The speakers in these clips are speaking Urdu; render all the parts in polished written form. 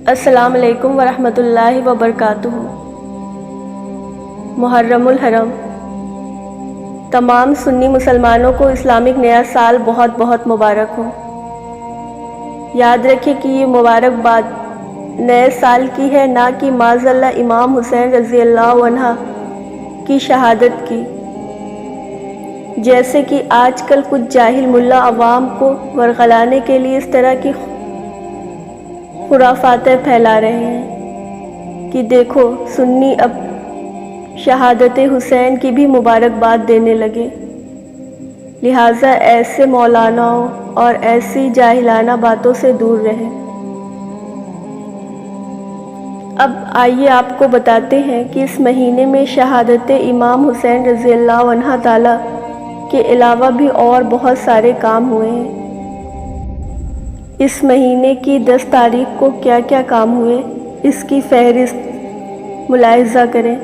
السلام علیکم ورحمۃ اللہ وبرکاتہ۔ محرم الحرم۔ تمام سنی مسلمانوں کو اسلامک نیا سال بہت بہت مبارک ہو۔ یاد رکھیں کہ یہ مبارک بات نئے سال کی ہے، نہ کہ معاذ اللہ امام حسین رضی اللہ عنہ کی شہادت کی، جیسے کہ آج کل کچھ جاہل ملا عوام کو ورغلانے کے لیے اس طرح کی خرافاتیں پھیلا رہے ہیں کہ دیکھو سنی اب شہادت حسین کی بھی مبارکباد دینے لگے۔ لہٰذا ایسے مولاناؤں اور ایسی جاہلانہ باتوں سے دور رہیں۔ اب آئیے آپ کو بتاتے ہیں کہ اس مہینے میں شہادت امام حسین رضی اللہ عنہ تعالیٰ کے علاوہ بھی اور بہت سارے کام ہوئے ہیں۔ اس مہینے کی 10 تاریخ کو کیا کیا کام ہوئے، اس کی فہرست ملاحظہ کریں۔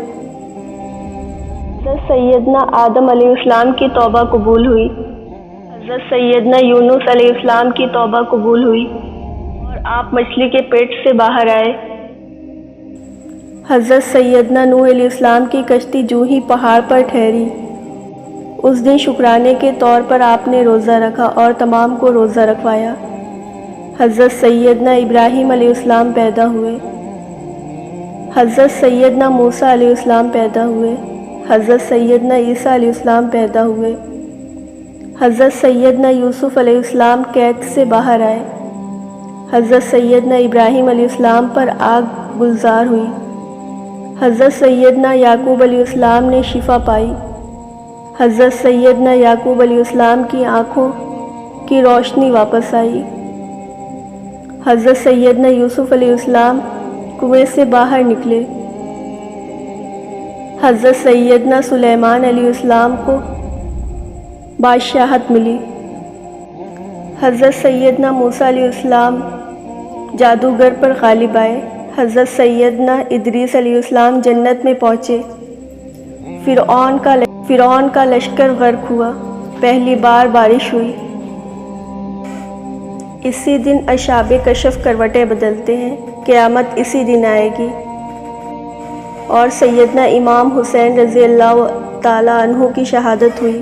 حضرت سیدنا آدم علیہ السلام کی توبہ قبول ہوئی، حضرت سیدنا یونس علیہ السلام کی توبہ قبول ہوئی اور آپ مچھلی کے پیٹ سے باہر آئے۔ حضرت سیدنا نوح علیہ السلام کی کشتی جو ہی پہاڑ پر ٹھہری، اس دن شکرانے کے طور پر آپ نے روزہ رکھا اور تمام کو روزہ رکھوایا۔ حضرت سیدنا ابراہیم علیہ السلام پیدا ہوئے، حضرت سیدنا موسیٰ علیہ السلام پیدا ہوئے، حضرت سیدنا عیسیٰ علیہ السلام پیدا ہوئے، حضرت سیدنا یوسف علیہ السلام قید سے باہر آئے، حضرت سیدنا ابراہیم علیہ السلام پر آگ گلزار ہوئی، حضرت سیدنا یعقوب علیہ السلام نے شفا پائی، حضرت سیدنا یعقوب علیہ السلام کی آنکھوں کی روشنی واپس آئی، حضرت سیدنا یوسف علیہ السلام کنویں سے باہر نکلے، حضرت سیدنا سلیمان علیہ السلام کو بادشاہت ملی، حضرت سیدنا موسیٰ علیہ السلام جادوگر پر غالب آئے، حضرت سیدنا ادریس علیہ السلام جنت میں پہنچے، فرعون کا لشکر غرق ہوا، پہلی بار بارش ہوئی۔ اسی دن اصحاب کشف کروٹیں بدلتے ہیں، قیامت اسی دن آئے گی اور سیدنا امام حسین رضی اللہ تعالیٰ عنہ کی شہادت ہوئی۔